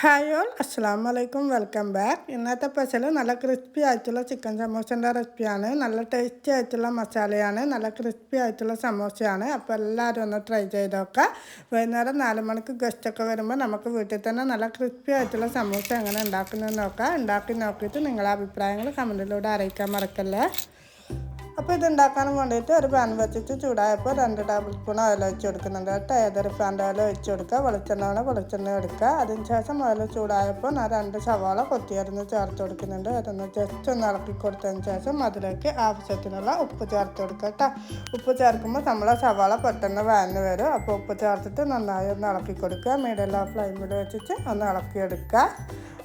Hi all, അസ്സാം വലൈക്കും, welcome back. ഇന്നത്തെ സ്പെഷ്യൽ നല്ല ക്രിസ്പി ആയിട്ടുള്ള ചിക്കൻ സമോസൻ്റെ റെസിപ്പിയാണ്. നല്ല ടേസ്റ്റി ആയിട്ടുള്ള മസാലയാണ്, നല്ല ക്രിസ്പി ആയിട്ടുള്ള സമോസയാണ്. അപ്പോൾ എല്ലാവരും ഒന്ന് ട്രൈ ചെയ്ത് നോക്കുക. വൈകുന്നേരം 4 മണിക്ക് ഗസ്റ്റൊക്കെ വരുമ്പോൾ നമുക്ക് വീട്ടിൽ തന്നെ നല്ല ക്രിസ്പി ആയിട്ടുള്ള സമോസ എങ്ങനെ ഉണ്ടാക്കുന്നതെന്ന് നോക്കാം. ഉണ്ടാക്കി നോക്കിയിട്ട് നിങ്ങളുടെ അഭിപ്രായങ്ങൾ കമൻറ്റിലൂടെ അറിയിക്കാൻ മറക്കല്ലേ. അപ്പോൾ ഇതുണ്ടാക്കാനും വേണ്ടിയിട്ട് ഒരു പാൻ വെച്ചിട്ട് ചൂടായപ്പോൾ 2 ടേബിൾ സ്പൂൺ ഓയിൽ ഒഴിച്ച് കൊടുക്കുന്നുണ്ട് കേട്ടോ. ഏതൊരു പാൻ്റെ ഓയിൽ ഒഴിച്ച് കൊടുക്കുക. വെളിച്ചെണ്ണ എടുക്കുക. അതിന് ശേഷം ഓയിൽ ചൂടായപ്പോൾ ഞാൻ 2 സവാള കൊത്തിയരിഞ്ഞ് ചേർത്ത് കൊടുക്കുന്നുണ്ട്. അതൊന്ന് ജസ്റ്റ് ഒന്ന് ഇളക്കി കൊടുത്തതിന് ശേഷം അതിലേക്ക് ആവശ്യത്തിനുള്ള ഉപ്പ് ചേർത്ത് കൊടുക്കുക കേട്ടോ. ഉപ്പ് ചേർക്കുമ്പോൾ നമ്മളെ സവാള പെട്ടെന്ന് വഴന്ന് വരും. അപ്പോൾ ഉപ്പ് ചേർത്തിട്ട് നന്നായി ഒന്ന് ഇളക്കി കൊടുക്കുക. മീഡിയം ലോ ഫ്ലെയിമിൽ വെച്ചിട്ട് ഒന്ന് ഇളക്കിയെടുക്കുക.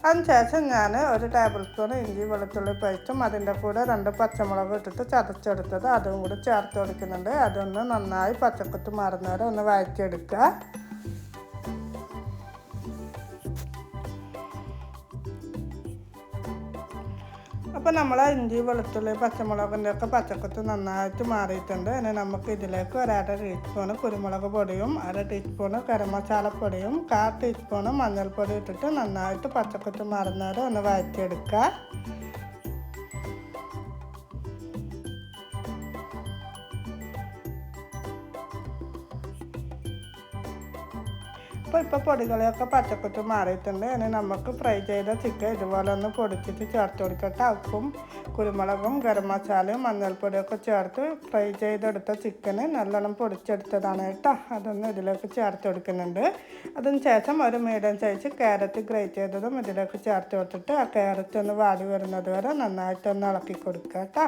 അതിനുശേഷം ഞാൻ 1 ടേബിൾ സ്പൂൺ ഇഞ്ചി വെളുത്തുള്ളി പേസ്റ്റും അതിൻ്റെ കൂടെ 2 പച്ചമുളക് ഇട്ടിട്ട് ചതച്ചെടുത്തത് അതും കൂടി ചേർത്ത് കൊടുക്കുന്നുണ്ട്. അതൊന്ന് നന്നായി പച്ചക്കുത്ത് മാറുന്നവരെ ഒന്ന് വഴറ്റിയെടുക്കുക. അപ്പോൾ നമ്മൾ ഇഞ്ചി വെളുത്തുള്ളി പച്ചമുളകിൻ്റെ ഒക്കെ പച്ചക്കുത്ത് നന്നായിട്ട് മാറിയിട്ടുണ്ട്. ഇനി നമുക്ക് ഇതിലേക്ക് 1/2 ടീസ്പൂണ് കുരുമുളക് പൊടിയും 1/2 ടീസ്പൂണ് ഗരം മസാലപ്പൊടിയും 1/4 ടീസ്പൂണ് മഞ്ഞൾപ്പൊടി ഇട്ടിട്ട് നന്നായിട്ട് പച്ചക്കുത്ത് മാറുന്നവരെ ഒന്ന് വഴറ്റിയെടുക്കുക. ഇപ്പോൾ പൊടികളെയൊക്കെ പച്ചക്കുത്ത് മാറിയിട്ടുണ്ട്. ഇനി നമുക്ക് ഫ്രൈ ചെയ്ത ചിക്കൻ ഇതുപോലെ ഒന്ന് പൊടിച്ചിട്ട് ചേർത്ത് കൊടുക്കട്ടെ. ഉപ്പും കുരുമുളകും ഗരം മസാലയും മഞ്ഞൾപ്പൊടിയൊക്കെ ചേർത്ത് ഫ്രൈ ചെയ്തെടുത്ത ചിക്കന് നല്ലോണം പൊടിച്ചെടുത്തതാണ് കേട്ടോ. അതൊന്ന് ഇതിലേക്ക് ചേർത്ത് കൊടുക്കുന്നുണ്ട്. അതിന് ശേഷം ഒരു മീഡിയം സൈസ് ക്യാരറ്റ് ഗ്രേറ്റ് ചെയ്തതും ഇതിലേക്ക് ചേർത്ത് കൊടുത്തിട്ട് ആ ക്യാരറ്റ് ഒന്ന് വാടി വരുന്നത് വരെ നന്നായിട്ടൊന്ന് ഇളക്കി കൊടുക്കുക കേട്ടോ.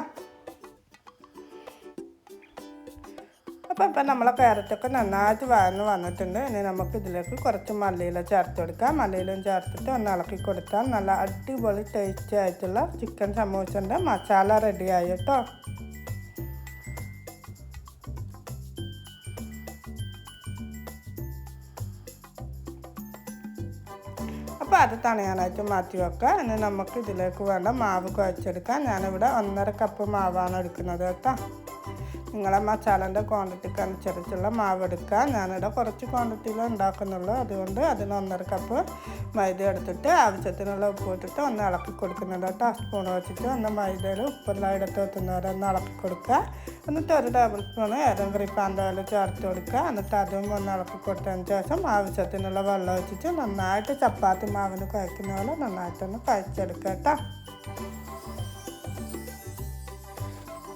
അപ്പോൾ നമ്മളെ ക്യാരറ്റൊക്കെ നന്നായിട്ട് വഴന്ന് വന്നിട്ടുണ്ട്. ഇനി നമുക്ക് ഇതിലേക്ക് കുറച്ച് മല്ലിയില ചേർത്ത് കൊടുക്കാം. മല്ലിയിലും ചേർത്തിട്ട് ഒന്ന് ഇളക്കി കൊടുത്താൽ നല്ല അടിപൊളി ടേസ്റ്റി ആയിട്ടുള്ള ചിക്കൻ സമൂസൻ്റെ മസാല റെഡിയായി കേട്ടോ. അപ്പോൾ അത് തണിയാനായിട്ട് മാറ്റി വെക്കുക. ഇനി നമുക്ക് ഇതിലേക്ക് വേണ്ട മാവ് കുഴച്ചെടുക്കാം. ഞാനിവിടെ 1.5 കപ്പ് മാവാണ് എടുക്കുന്നത് കേട്ടോ. നിങ്ങളെ മസാലൻ്റെ ക്വാണ്ടിറ്റിക്ക് അനുസരിച്ചുള്ള മാവ് എടുക്കുക. ഞാനിവിടെ കുറച്ച് ക്വാണ്ടിറ്റിയിൽ ഉണ്ടാക്കുന്നുള്ളൂ. അതുകൊണ്ട് അതിന് 1.5 കപ്പ് മൈദ എടുത്തിട്ട് ആവശ്യത്തിനുള്ള ഉപ്പ് ഇട്ടിട്ട് ഒന്ന് ഇളക്കി കൊടുക്കുന്നുണ്ട് കേട്ടോ. സ്പൂൺ വെച്ചിട്ട് ഒന്ന് മൈദയിൽ ഉപ്പെല്ലാം എടുത്ത് വെത്തുന്നവരെ ഒന്ന് ഇളക്കി കൊടുക്കുക. എന്നിട്ട് 1 ടേബിൾ സ്പൂൺ ഏതെങ്കിലും റിഫൈൻഡ് ഓയിൽ ചേർത്ത് കൊടുക്കുക. എന്നിട്ട് അതും ഒന്ന് ഇളക്കി കൊടുത്തതിന് ശേഷം ആവശ്യത്തിനുള്ള വെള്ളം ഒഴിച്ചിട്ട് നന്നായിട്ട് ചപ്പാത്തി മാവിന് കുഴക്കുന്ന പോലെ നന്നായിട്ടൊന്ന് കുഴച്ചെടുക്കുക കേട്ടോ.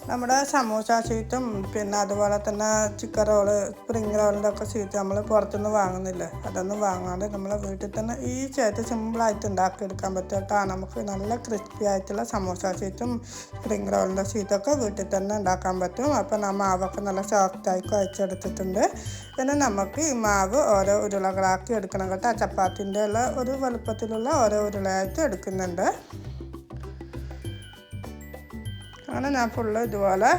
നമ്മുടെ സമൂസ ഷീറ്റും പിന്നെ അതുപോലെ തന്നെ ചിക്കൻ റോള് സ്പ്രിങ് റോളിൻ്റെ ഒക്കെ ഷീറ്റ് നമ്മൾ പുറത്തുനിന്ന് വാങ്ങുന്നില്ലേ, അതൊന്നും വാങ്ങാണ്ട് നമ്മളെ വീട്ടിൽ തന്നെ ഈസിയായിട്ട് സിമ്പിളായിട്ട് ഉണ്ടാക്കിയെടുക്കാൻ പറ്റും കേട്ടോ. നമുക്ക് നല്ല ക്രിസ്പി ആയിട്ടുള്ള സമൂസ ഷീറ്റും സ്പ്രിങ് റോളിൻ്റെ ഷീറ്റൊക്കെ വീട്ടിൽ തന്നെ ഉണ്ടാക്കാൻ പറ്റും. അപ്പോൾ നമ്മൾ മാവൊക്കെ നല്ല സോഫ്റ്റായി കുഴച്ചെടുത്തിട്ടുണ്ട്. പിന്നെ നമുക്ക് ഈ മാവ് ഓരോ ഉരുളകളാക്കി എടുക്കണം കേട്ടോ. ചപ്പാത്തിൻ്റെ ഉള്ള ഒരു വലുപ്പത്തിലുള്ള ഓരോ ഉരുളയായിട്ട് എടുക്കുന്നുണ്ട്. അങ്ങനെ ഞാൻ ഫുള്ള് ഇതുപോലെ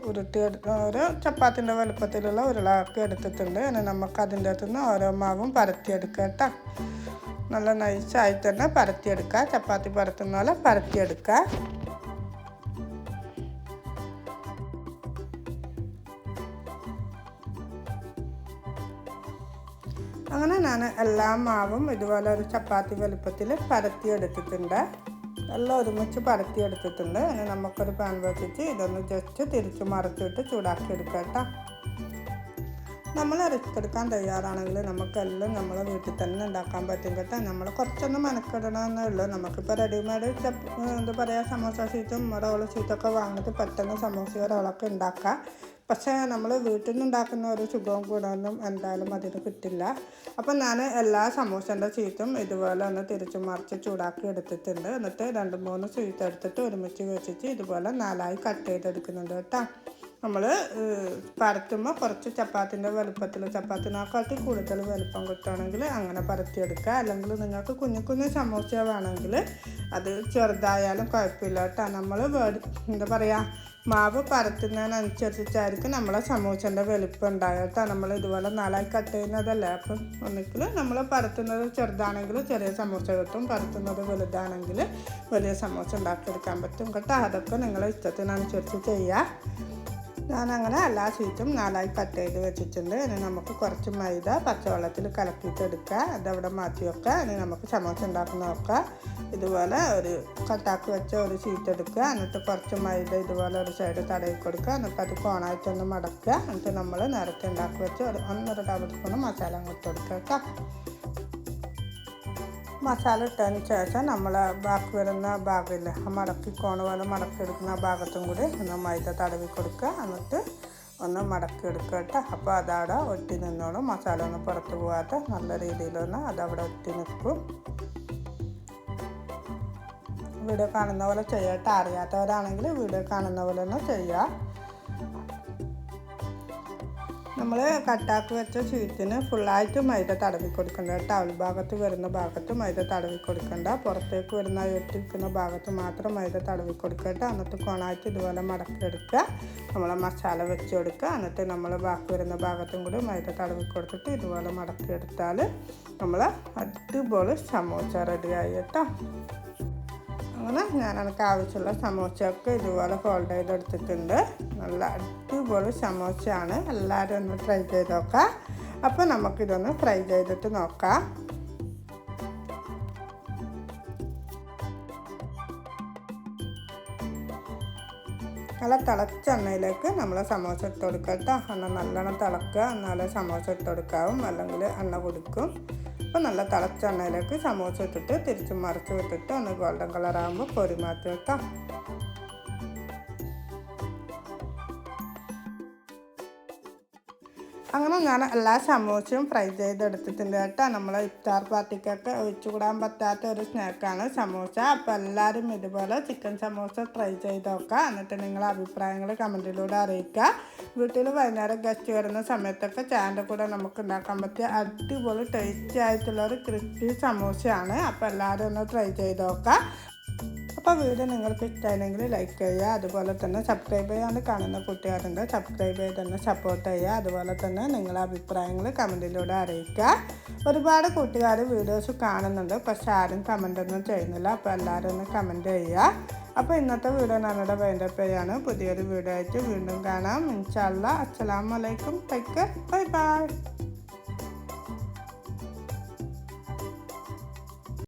ഒരു ചപ്പാത്തിൻ്റെ വലുപ്പത്തിലുള്ള ഉരുളാക്കി എടുത്തിട്ടുണ്ട്. ഇനി നമുക്ക് അതിൻ്റെ അകത്തുനിന്ന് ഓരോ മാവും പരത്തിയെടുക്കുക കേട്ടോ. നല്ല നൈസായിട്ട് തന്നെ പരത്തിയെടുക്കുക. ചപ്പാത്തി പരത്തുന്ന പോലെ പരത്തിയെടുക്കുക. അങ്ങനെ ഞാൻ എല്ലാ മാവും ഇതുപോലെ ഒരു ചപ്പാത്തി വലുപ്പത്തിൽ പരത്തിയെടുത്തിട്ടുണ്ട്. എല്ലാം ഒരുമിച്ച് പരത്തിയെടുത്തിട്ടുണ്ട്. ഇനി നമുക്കൊരു പാൻ വെച്ചിട്ട് ഇതൊന്ന് ജസ്റ്റ് തിരിച്ച് മറിച്ചിട്ട് ചൂടാക്കി എടുക്കാം കേട്ടോ. നമ്മൾ റിസ്ക് എടുക്കാൻ തയ്യാറാണെങ്കിൽ നമുക്കെല്ലാം നമ്മളെ വീട്ടിൽ തന്നെ ഉണ്ടാക്കാൻ പറ്റും കേട്ടോ. നമ്മൾ കുറച്ചൊന്നും മെനക്കെടണമെന്നേ ഉള്ളൂ. നമുക്കിപ്പോൾ റെഡിമെയ്ഡ് എന്താ പറയുക സമോസ ഷീറ്റും റോള് ഷീറ്റൊക്കെ വാങ്ങിയിട്ട് പെട്ടെന്ന് സമോസയോ റോളൊക്കെ ഉണ്ടാക്കാം. പക്ഷേ നമ്മൾ വീട്ടിൽ നിന്ന് ഉണ്ടാക്കുന്ന ഒരു സുഖവും ഗുണമൊന്നും എന്തായാലും അതിന് കിട്ടില്ല. അപ്പം ഞാൻ എല്ലാ സമൂസൻ്റെ ഷീറ്റും ഇതുപോലെ ഒന്ന് തിരിച്ചു മറിച്ച് ചൂടാക്കി എടുത്തിട്ടുണ്ട്. എന്നിട്ട് 2-3 ഷീറ്റ് എടുത്തിട്ട് ഒരുമിച്ച് വെച്ചിട്ട് ഇതുപോലെ 4ആയി കട്ട് ചെയ്തെടുക്കുന്നുണ്ട് കേട്ടോ. നമ്മൾ പരത്തുമ്പോൾ കുറച്ച് ചപ്പാത്തിൻ്റെ വലുപ്പത്തിൽ ചപ്പാത്തിനെക്കാട്ടി കൂടുതൽ വലുപ്പം കിട്ടുകയാണെങ്കിൽ അങ്ങനെ പരത്തിയെടുക്കുക. അല്ലെങ്കിൽ നിങ്ങൾക്ക് കുഞ്ഞു സമൂസ വേണമെങ്കിൽ അത് ചെറുതായാലും കുഴപ്പമില്ല കേട്ടോ. നമ്മൾ എന്താ പറയുക മാവ് പരത്തുന്നതിനനുസരിച്ചായിരിക്കും നമ്മളെ സമൂസൻ്റെ വലിപ്പം ഉണ്ടാകുക കേട്ടോ. നമ്മൾ ഇതുപോലെ 4ആയി കട്ട് ചെയ്യുന്നതല്ലേ. അപ്പം ഒന്നിക്കിൽ നമ്മൾ പരത്തുന്നത് ചെറുതാണെങ്കിൽ ചെറിയ സമൂസ കിട്ടും, പരത്തുന്നത് വലുതാണെങ്കിൽ വലിയ സമൂസ ഉണ്ടാക്കിയെടുക്കാൻ പറ്റും കേട്ടോ. അതൊക്കെ നിങ്ങളെ ഇഷ്ടത്തിനനുസരിച്ച് ചെയ്യുക. ഞാനങ്ങനെ എല്ലാ ഷീറ്റും 4ആയി കട്ട് ചെയ്ത് വെച്ചിട്ടുണ്ട്. ഇനി നമുക്ക് കുറച്ച് മൈദ പച്ചവെള്ളത്തിൽ കലക്കിയിട്ടെടുക്കുക. അതവിടെ മാറ്റി വെക്കുക. ഇനി നമുക്ക് സമോസ ഉണ്ടാക്കുന്ന നോക്കാം. ഇതുപോലെ ഒരു കട്ടാക്കി വെച്ച ഒരു ഷീറ്റ് എടുക്കുക. എന്നിട്ട് കുറച്ച് മൈദ ഇതുപോലെ ഒരു സൈഡ് തടവി കൊടുക്കുക. എന്നിട്ട് അത് കോണായിട്ടൊന്ന് മടക്കുക. എന്നിട്ട് നമ്മൾ നേരത്തെ ഉണ്ടാക്കി വെച്ച് ഒരു 1.5 ടേബിൾ സ്പൂൺ മസാല അങ്ങോട്ട് കൊടുക്കുക കേട്ടോ. മസാല ഇട്ടതിന് ശേഷം നമ്മൾ ബാക്കി വരുന്ന ഭാഗമില്ലേ, ആ മടക്കി കോണ് പോലെ മടക്കി എടുക്കുന്ന ഭാഗത്തും കൂടി ഒന്ന് മൈദ തടവി കൊടുക്കുക. എന്നിട്ട് ഒന്ന് മടക്കി എടുക്കുക കേട്ടോ. അപ്പോൾ അതവിടെ ഒട്ടി നിന്നോളും. മസാല ഒന്നും പുറത്ത് പോകാത്ത നല്ല രീതിയിലൊന്ന് അതവിടെ ഒട്ടി നിൽക്കും. വീഡിയോ കാണുന്ന പോലെ ചെയ്യട്ടെ. അറിയാത്തവരാണെങ്കിൽ വീഡിയോ കാണുന്ന പോലെ ഒന്ന് ചെയ്യുക. നമ്മൾ കട്ടാക്കി വെച്ച ഷീറ്റിന് ഫുള്ളായിട്ട് മൈദ തടവി കൊടുക്കണ്ട കേട്ടോ. ഭാഗത്ത് വരുന്ന ഭാഗത്ത് മൈദ തടവി കൊടുക്കണ്ട. പുറത്തേക്ക് വരുന്ന ഒട്ടിക്കുന്ന ഭാഗത്ത് മാത്രം മൈദ തടവി കൊടുക്കട്ടെ. എന്നിട്ട് കോണായിട്ട് ഇതുപോലെ മടക്കിയെടുക്കുക. നമ്മൾ മസാല വെച്ച് കൊടുക്കുക. എന്നിട്ട് നമ്മൾ ബാക്കി വരുന്ന ഭാഗത്തും കൂടി മൈദ തടവി കൊടുത്തിട്ട് ഇതുപോലെ മടക്കിയെടുത്താൽ നമ്മൾ അടിപൊളി സമോസ റെഡിയായി കേട്ടോ. അങ്ങനെ ഞാൻ എനിക്ക് ആവശ്യമുള്ള സമോസയൊക്കെ ഇതുപോലെ ഫോൾഡ് ചെയ്തെടുത്തിട്ടുണ്ട്. നല്ല അടിപൊളി സമോസയാണ്. എല്ലാവരും ഒന്ന് ട്രൈ ചെയ്ത് നോക്കാം. അപ്പോൾ നമുക്കിതൊന്ന് ഫ്രൈ ചെയ്തിട്ട് നോക്കാം. നല്ല തിളച്ച എണ്ണയിലേക്ക് നമ്മൾ സമോസ ഇട്ട് കൊടുക്കുക കേട്ടോ. എണ്ണ നല്ലോണം തിളക്കുക, എന്നാലേ സമോസ ഇട്ട് കൊടുക്കാവും, അല്ലെങ്കിൽ എണ്ണ കുടിക്കും. അപ്പോൾ നല്ല തിളച്ച എണ്ണയിലേക്ക് സമോസ ഇട്ടിട്ട് തിരിച്ച് മറിച്ച് വിട്ടിട്ട് ഒന്ന് ഗോൾഡൻ കളറാകുമ്പോൾ പൊരി മാറ്റി വെക്കാം. അങ്ങനെ ഞാൻ എല്ലാ സമോസയും ഫ്രൈ ചെയ്തെടുത്തിട്ടുണ്ട് കേട്ടോ. നമ്മൾ ഇഫ്താർ പാർട്ടിക്കൊക്കെ ഒഴിച്ചുകൂടാൻ പറ്റാത്ത ഒരു സ്നാക്കാണ് സമോസ. അപ്പോൾ എല്ലാവരും ഇതുപോലെ ചിക്കൻ സമോസ ട്രൈ ചെയ്ത് നോക്കുക. എന്നിട്ട് നിങ്ങളുടെ അഭിപ്രായങ്ങൾ കമൻറ്റിലൂടെ അറിയിക്കുക. വീട്ടിൽ വൈകുന്നേരം ഗസ്റ്റ് വരുന്ന സമയത്തൊക്കെ ചായൻ്റെ കൂടെ നമുക്ക് ഉണ്ടാക്കാൻ പറ്റിയ അടിപൊളി ടേസ്റ്റി ആയിട്ടുള്ളൊരു ക്രിസ്പി സമോസയാണ്. അപ്പോൾ എല്ലാവരും ഒന്ന് ട്രൈ ചെയ്ത് നോക്കുക. അപ്പോൾ വീഡിയോ നിങ്ങൾക്ക് ഇഷ്ടമായിരുന്നെങ്കിൽ ലൈക്ക് ചെയ്യുക. അതുപോലെ തന്നെ സബ്സ്ക്രൈബ് ചെയ്യാണ്ട് കാണുന്ന കൂട്ടുകാരുണ്ട്, സബ്സ്ക്രൈബ് ചെയ്ത് തന്നെ സപ്പോർട്ട് ചെയ്യുക. അതുപോലെ തന്നെ നിങ്ങളുടെ അഭിപ്രായങ്ങൾ കമൻറ്റിലൂടെ അറിയിക്കുക. ഒരുപാട് കൂട്ടുകാർ വീഡിയോസ് കാണുന്നുണ്ട്, പക്ഷെ ആരും കമൻറ്റൊന്നും ചെയ്യുന്നില്ല. അപ്പോൾ എല്ലാവരും ഒന്ന് കമൻറ്റ് ചെയ്യുക. അപ്പോൾ ഇന്നത്തെ വീഡിയോ ഞാനിവിടെ വൈൻഡപ്പ് ചെയ്യാണ്. പുതിയൊരു വീഡിയോ ആയിട്ട് വീണ്ടും കാണാം. ഇൻഷാ അല്ലാഹ്. അസ്സലാമു അലൈക്കും. Take care. Bye bye.